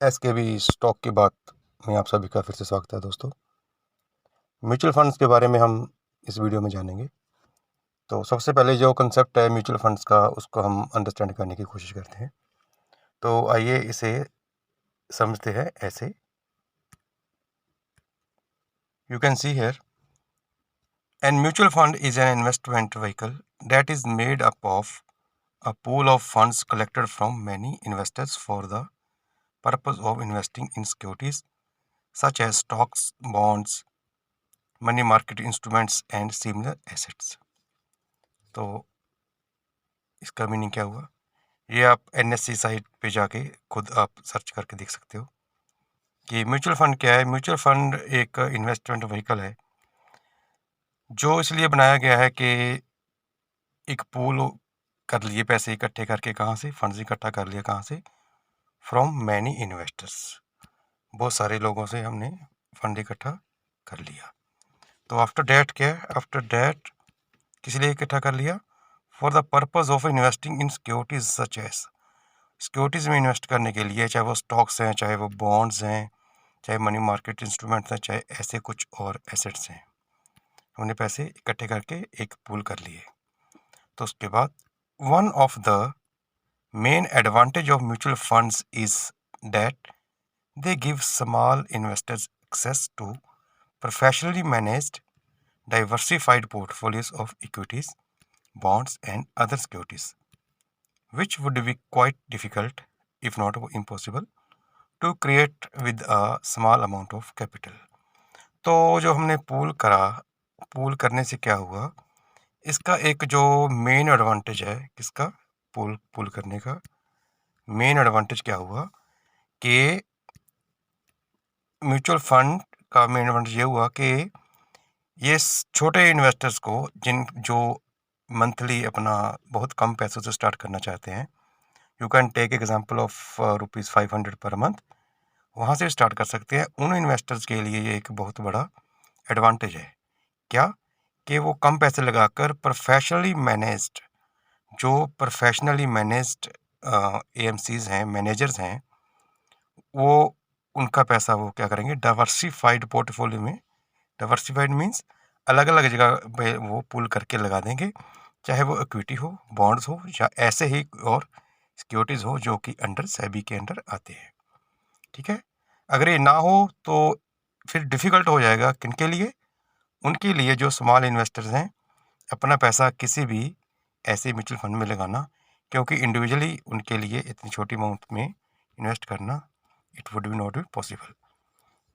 SKB stock की बात में आप सभी का फिर से स्वागत है दोस्तों। म्यूचुअल फंड्स के बारे में हम इस वीडियो में जानेंगे। तो सबसे पहले जो कंसेप्ट है म्यूचुअल फंड्स का, उसको हम अंडरस्टैंड करने की कोशिश करते हैं। तो आइए इसे समझते हैं ऐसे। You can see here, an mutual fund is an investment vehicle that is made up of a pool of funds collected from many investors for the purpose of investing in securities such as stocks, bonds, money market instruments and similar assets. तो इसका meaning क्या हुआ, ये आप NSC site पे जाके खुद आप सर्च करके देख सकते हो कि म्यूचुअल फंड क्या है। म्यूचुअल फंड एक इन्वेस्टमेंट व्हीकल है जो इसलिए बनाया गया है कि एक पूल कर लिए पैसे इकट्ठे करके, कहाँ से फंड्स इकट्ठा कर लिया, कहाँ से, फ्रॉम मैनी इन्वेस्टर्स, बहुत सारे लोगों से हमने फंड इकट्ठा कर लिया। तो आफ्टर डैट क्या है, आफ्टर डैट किस लिए इकट्ठा कर लिया, for the purpose of investing in securities such as, securities में इन्वेस्ट करने के लिए, चाहे वो स्टॉक्स हैं, चाहे वो बॉन्ड्स हैं, चाहे मनी मार्केट इंस्ट्रूमेंट्स हैं, चाहे ऐसे कुछ और एसेट्स हैं, हमने पैसे इकट्ठे करके एक पूल कर लिए। तो उसके बाद one of the main advantage of mutual funds is that they give small investors access to professionally managed diversified portfolios of equities, bonds and other securities, which would be quite difficult, if not impossible, to create with a small amount of capital. तो जो हमने pool करा, pool करने से क्या हुआ, इसका एक जो मेन एडवांटेज है, किसका, पूल करने का मेन एडवांटेज क्या हुआ कि म्यूचुअल फंड का मेन एडवांटेज ये हुआ कि ये छोटे इन्वेस्टर्स को, जो मंथली अपना बहुत कम पैसों से स्टार्ट करना चाहते हैं, you can take example of ₹500 per month, वहाँ से स्टार्ट कर सकते हैं। उन इन्वेस्टर्स के लिए ये एक बहुत बड़ा एडवांटेज है, क्या, कि वो कम पैसे लगाकर प्रोफेशनली मैनेज्ड, जो प्रोफेशनली मैनेज्ड एएमसीज हैं, मैनेजर्स हैं, वो उनका पैसा वो क्या करेंगे, डाइवर्सिफाइड पोर्टफोलियो में, डाइवर्सिफाइड मीन्स अलग अलग जगह पे वो पुल करके लगा देंगे, चाहे वो इक्विटी हो, बॉन्ड्स हो, या ऐसे ही और सिक्योरिटीज़ हो जो कि अंडर सेबी के अंडर आते हैं। ठीक है, अगर ये ना हो तो फिर डिफ़िकल्ट हो जाएगा किनके लिए, उनके लिए जो स्मॉल इन्वेस्टर्स हैं, अपना पैसा किसी भी ऐसे म्यूचुअल फंड में लगाना, क्योंकि इंडिविजुअली उनके लिए इतनी छोटी अमाउंट में इन्वेस्ट करना it would be not be possible.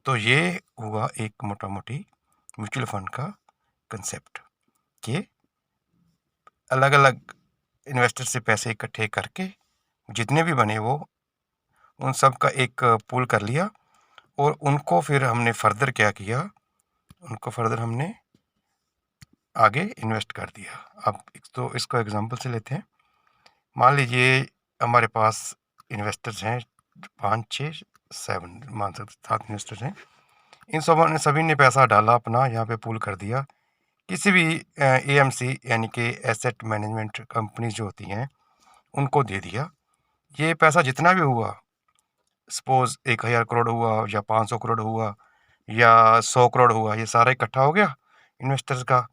तो ये हुआ एक मोटा मोटी म्यूचुअल फंड का कंसेप्ट, कि अलग अलग इन्वेस्टर से पैसे इकट्ठे करके जितने भी बने वो उन सब का एक पूल कर लिया, और उनको फिर हमने फर्दर क्या किया, उनको फर्दर हमने आगे इन्वेस्ट कर दिया। अब तो इसको एग्जांपल से लेते हैं। मान लीजिए हमारे पास इन्वेस्टर्स हैं 5, 6, 7, मान सकते 7 इन्वेस्टर्स हैं। इन सभी ने पैसा डाला अपना, यहाँ पे पूल कर दिया किसी भी एएमसी यानी कि एसेट मैनेजमेंट कंपनी जो होती हैं, उनको दे दिया। ये पैसा जितना भी हुआ, सपोज 1000 करोड़ हुआ या 500 करोड़ हुआ या 100 करोड़ हुआ, ये सारा इकट्ठा हो गया इन्वेस्टर्स का।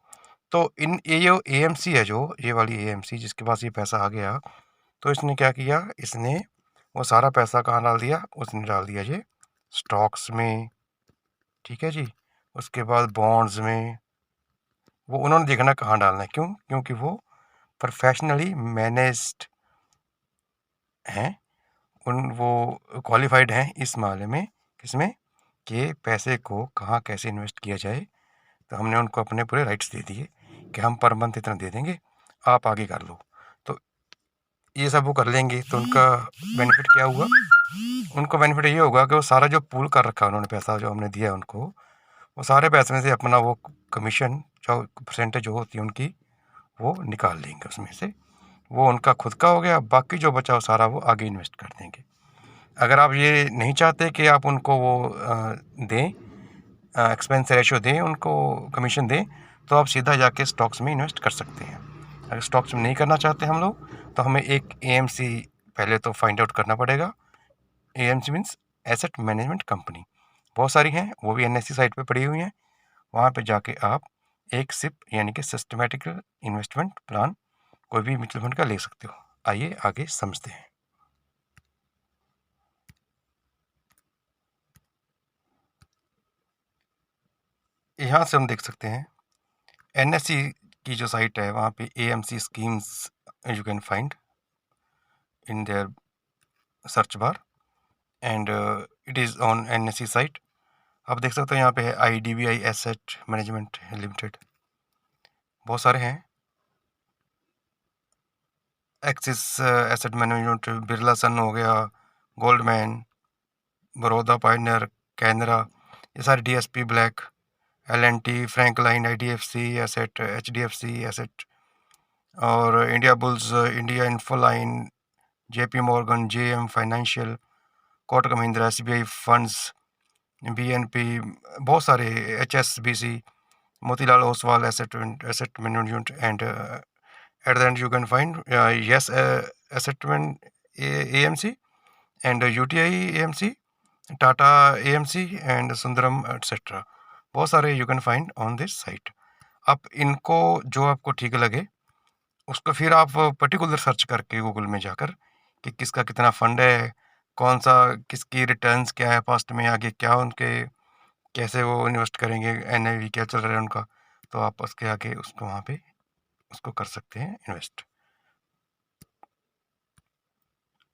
तो ये जो एएमसी है, जो ये वाली एएमसी जिसके पास ये पैसा आ गया, तो इसने क्या किया, इसने वो सारा पैसा कहाँ डाल दिया, उसने डाल दिया ये स्टॉक्स में। ठीक है जी, उसके बाद बॉन्ड्स में, वो उन्होंने देखना कहाँ डालना है, क्यों, क्योंकि वो प्रोफेशनली मैनेज्ड हैं, वो क्वालिफाइड हैं इस मामले में, किसमें, कि पैसे को कहाँ कैसे इन्वेस्ट किया जाए। तो हमने उनको अपने पूरे राइट्स दे दिए कि हम पर मंथ इतना दे देंगे, आप आगे कर लो। तो ये सब वो कर लेंगे, तो उनका बेनिफिट क्या हुआ, उनको बेनिफिट ये होगा कि वो सारा जो पूल कर रखा है उन्होंने, पैसा जो हमने दिया उनको, वो सारे पैसे में से अपना वो कमीशन जो परसेंटेज जो होती है उनकी, वो निकाल लेंगे उसमें से, वो उनका खुद का हो गया। बाकी जो बचा वो सारा वो आगे इन्वेस्ट कर देंगे। अगर आप ये नहीं चाहते कि आप उनको वो दें, एक्सपेंस रेशो दें, उनको कमीशन दें, तो आप सीधा जाके स्टॉक्स में इन्वेस्ट कर सकते हैं। अगर स्टॉक्स में नहीं करना चाहते हम लोग, तो हमें एक एएमसी पहले तो फाइंड आउट करना पड़ेगा। AMC means asset management company, बहुत सारी हैं, वो भी NSE साइट पे पड़ी हुई हैं। वहाँ पे जाके आप एक सिप यानी कि सिस्टमेटिक इन्वेस्टमेंट प्लान कोई भी म्यूचुअल फंड का ले सकते हो। आइए आगे समझते हैं। यहाँ से हम देख सकते हैं NSE की जो साइट है वहाँ पे AMC schemes you can find in their search bar and it is on NSE site. आप देख सकते हो यहाँ पे है IDBI एसेट मैनेजमेंट लिमिटेड, बहुत सारे हैं। Axis asset management, Birla Sun हो गया, गोल्डमैन, बड़ौदा पायनियर, कैनरा, ये सारे DSP Black, LNT, Franklin, IDFC asset, HDFC asset, और Indiabulls, India Infoline, JP Morgan, JM financial, Kotak Mahindra, SBI funds, BNP, बहुत सारे, HSBC, Motilal Oswal asset management and at the end you can find yes asset AMC and UTI AMC, Tata AMC and Sundaram etc. बहुत सारे you can find on this site। आप इनको जो आपको ठीक लगे उसको फिर आप पर्टिकुलर सर्च करके गूगल में जाकर कि किसका कितना फंड है, कौन सा, किसकी रिटर्न्स क्या है पास्ट में, आगे क्या उनके कैसे वो इन्वेस्ट करेंगे, NAV क्या चल रहा है उनका, तो आप उसके आगे उसको वहाँ पे उसको कर सकते हैं इन्वेस्ट।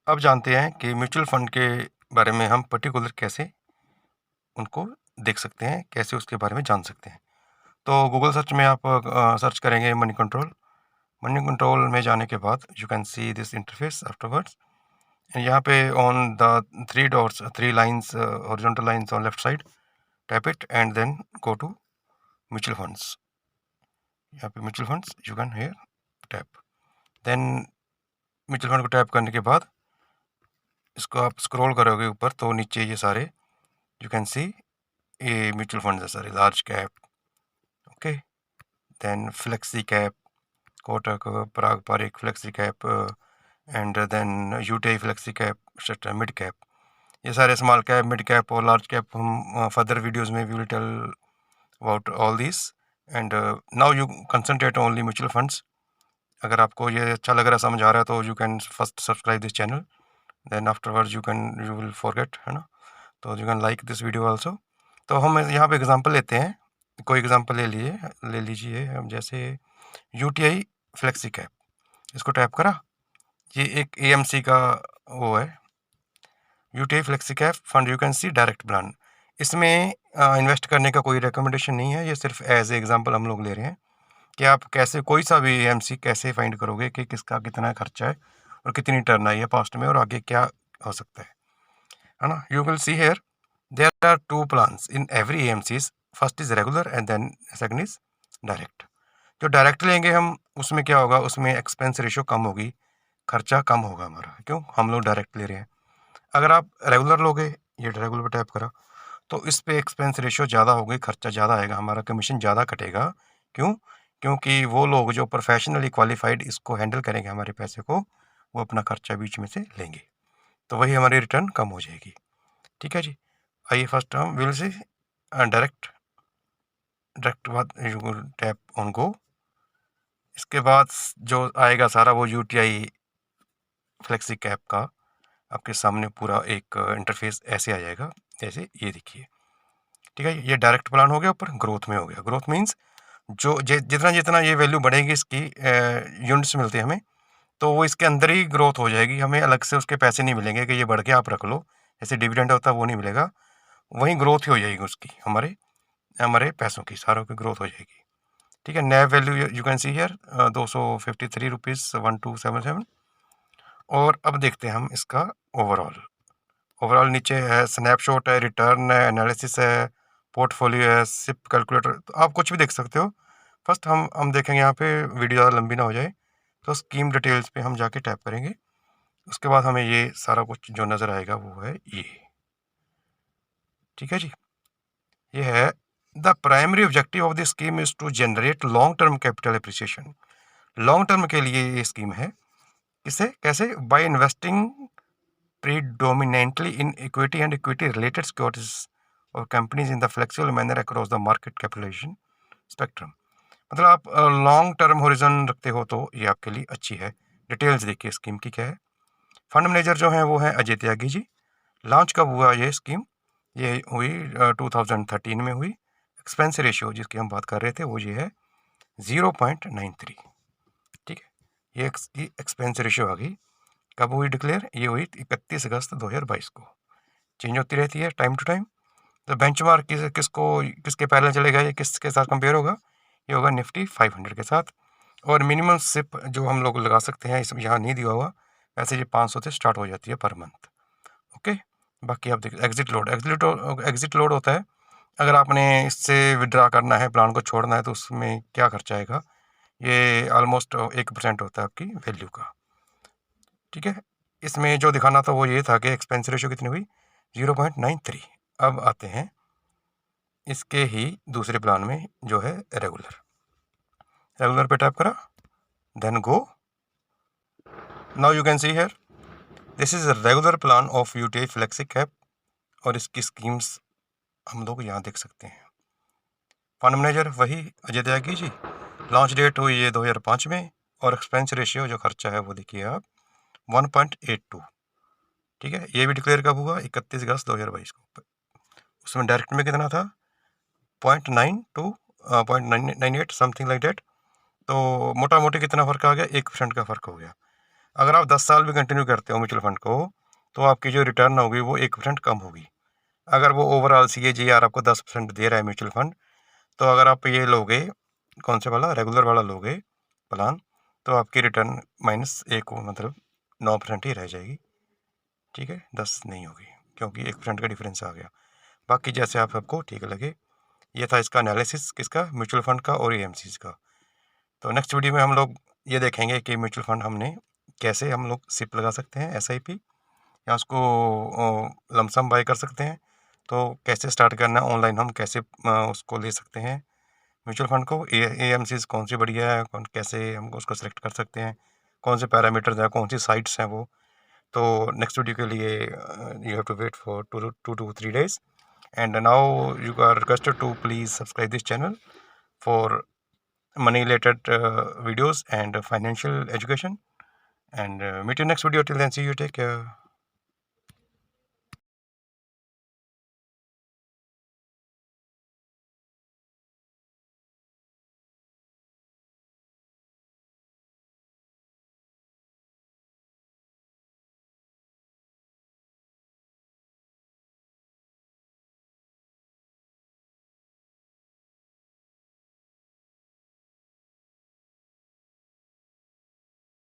अब जानते हैं कि म्यूचुअल फंड के बारे में हम पर्टिकुलर कैसे उनको देख सकते हैं, कैसे उसके बारे में जान सकते हैं। तो गूगल सर्च में आप सर्च करेंगे मनी कंट्रोल। मनी कंट्रोल में जाने के बाद you can see this interface afterwards. यहाँ पे on the 3 dots, 3 lines, horizontal lines on left side, tap it and then go to mutual funds. यहाँ पे mutual funds you can here tap, then mutual fund को tap करने के बाद इसको आप स्क्रॉल करोगे ऊपर तो नीचे ये सारे यू कैन सी ये म्यूचुअल फंड है सारे, large cap, okay, then flexi cap, Kotak, Parag Parikh flexi cap, and then UTI flexi cap, etcetera, mid cap, ये सारे स्मॉल कैप, मिड कैप और लार्ज कैप हम फर्दर वीडियोस में we will tell about all this. And now you concentrate only mutual funds. अगर आपको ये अच्छा लग रहा है, समझ आ रहा है, तो you can first subscribe this channel, then afterwards you will forget, है ना, तो you can like this video also. तो हम यहाँ पे एग्जांपल लेते हैं, कोई एग्जांपल ले लीजिए हम, जैसे UTI फ्लेक्सी कैप, इसको टैप करा, ये एक AMC का वो है UTI flexi cap fund, you can C direct plan. इसमें इन्वेस्ट करने का कोई रिकमेंडेशन नहीं है, ये सिर्फ एज ए एग्जांपल हम लोग ले रहे हैं कि आप कैसे कोई सा भी AMC कैसे फाइंड करोगे कि किसका कितना खर्चा है और कितनी टर्न आई है पास्ट में और आगे क्या हो सकता है ना। You will see here there are 2 plans in every AMCs, first is regular and then second is direct. जो डायरेक्ट लेंगे हम, उसमें क्या होगा, उसमें एक्सपेंस रेशियो कम होगी, खर्चा कम होगा हमारा, क्यों, हम लोग डायरेक्ट ले रहे हैं। अगर आप रेगुलर लोगे, ये रेगुलर पर टैप करा, तो इस पे एक्सपेंस रेशियो ज़्यादा होगी, खर्चा ज़्यादा आएगा, हमारा कमीशन ज़्यादा कटेगा, क्यों, क्योंकि वो लोग जो प्रोफेशनली क्वालिफाइड इसको हैंडल करेंगे हमारे पैसे को, वो अपना खर्चा बीच में से लेंगे, तो वही हमारी रिटर्न कम हो जाएगी। ठीक है जी। आइए फर्स्ट हम विल से डायरेक्ट बाद यू टैप ऑन गो। इसके बाद जो आएगा सारा वो UTI फ्लेक्सी कैप का आपके सामने पूरा एक इंटरफेस ऐसे आ जाएगा, जैसे ये देखिए। ठीक है, ये डायरेक्ट प्लान हो गया, ऊपर ग्रोथ में हो गया। ग्रोथ मीन्स जो जितना जितना ये वैल्यू बढ़ेगी इसकी, यूनिट्स मिलते हैं हमें, तो वो इसके अंदर ही ग्रोथ हो जाएगी, हमें अलग से उसके पैसे नहीं मिलेंगे कि ये बढ़ के आप रख लो, जैसे डिविडेंड होता है वो नहीं मिलेगा, वहीं ग्रोथ ही हो जाएगी उसकी, हमारे हमारे पैसों की सारों की ग्रोथ हो जाएगी। ठीक है, NAV value you can see here 253 rupees 1277। और अब देखते हैं हम इसका ओवरऑल नीचे है, स्नैपशॉट है, रिटर्न है, एनालिसिस है, पोर्टफोलियो है, सिप कैलकुलेटर, तो आप कुछ भी देख सकते हो। फर्स्ट हम देखेंगे यहाँ पे, वीडियो ज़्यादा लंबी ना हो जाए, तो स्कीम डिटेल्स पे हम जाके टैप करेंगे। उसके बाद हमें ये सारा कुछ जो नज़र आएगा वो है ये। ठीक है जी, ये है the primary objective of the scheme is to generate long term capital appreciation. Long term के लिए ये स्कीम है, किसे कैसे, by investing predominantly in equity and equity related securities of companies in the flexible manner across the market capitalization spectrum। मतलब आप long term horizon रखते हो तो ये आपके लिए अच्छी है। डिटेल्स देखिए स्कीम की क्या है। फंड मैनेजर जो है वो है अजय त्यागी जी। लॉन्च कब हुआ ये स्कीम? ये हुई 2013 में हुई। एक्सपेंस रेशियो जिसकी हम बात कर रहे थे वो ये है 0.93। ठीक है, ये एक्सपेंस रेशियो आ गई। कब हुई डिक्लेयर? ये हुई 31 अगस्त 2022 को। चेंज होती रहती है टाइम टू टाइम। तो बेंचमार्क किसके पैरेलल चलेगा, ये किसके साथ कंपेयर होगा? ये होगा निफ्टी 500 के साथ। और मिनिमम सिप जो हम लोग लगा सकते हैं, इसमें यहाँ नहीं दिया हुआ, वैसे ये 500 से स्टार्ट हो जाती है पर मंथ। ओके, बाकी आप देखिए एग्जिट लोड होता है। अगर आपने इससे विड्रा करना है, प्लान को छोड़ना है, तो उसमें क्या खर्चा आएगा? ये ऑलमोस्ट 1% होता है आपकी वैल्यू का। ठीक है, इसमें जो दिखाना था वो ये था कि एक्सपेंस रेशियो कितनी हुई? 0.93। अब आते हैं इसके ही दूसरे प्लान में जो है रेगुलर पे टैप करा, then go. Now you can see here this is regular plan of UTI flexi cap, और इसकी स्कीम्स हम लोग यहाँ देख सकते हैं। फंड मैनेजर वही अजय त्यागी जी। लॉन्च डेट हुई ये 2005 में, और एक्सपेंस रेशियो जो खर्चा है वो देखिए आप 1.82। ठीक है, ये भी डिक्लेयर कब हुआ? 31 अगस्त 2022 को। उसमें डायरेक्ट में कितना था? 0.92 0.98 समथिंग लाइक डेट। तो मोटा मोटी कितना फ़र्क आ गया? 1% का फ़र्क हो गया। अगर आप 10 साल भी कंटिन्यू करते हो म्यूचुअल फंड को, तो आपकी जो रिटर्न होगी वो 1% कम होगी। अगर वो ओवरऑल CAGR आपको 10% दे रहा है म्यूचुअल फंड, तो अगर आप ये लोगे, कौन से वाला, रेगुलर वाला लोगे प्लान, तो आपकी रिटर्न -1 मतलब 9% ही रह जाएगी। ठीक है, 10 नहीं होगी, क्योंकि 1% का डिफरेंस आ गया। बाकी जैसे आप सबको ठीक लगे। ये था इसका एनालिसिस, किसका? म्यूचुअल फंड का और AMCs का। तो नेक्स्ट वीडियो में हम लोग ये देखेंगे कि म्यूचुअल फंड हमने कैसे हम लोग सिप लगा सकते हैं, SIP, या उसको लमसम बाय कर सकते हैं। तो कैसे स्टार्ट करना है ऑनलाइन, हम कैसे उसको ले सकते हैं म्यूचुअल फंड को, AMCs कौन सी बढ़िया है, कैसे हम उसको सेलेक्ट कर सकते हैं, कौन से पैरामीटर्स हैं, कौन सी साइट्स हैं वो। तो नेक्स्ट वीडियो के लिए you have to wait for 2 to 3 days, and now you are requested to please subscribe this channel for money related videos and financial education, and meet you next video. Till then, see you, take care.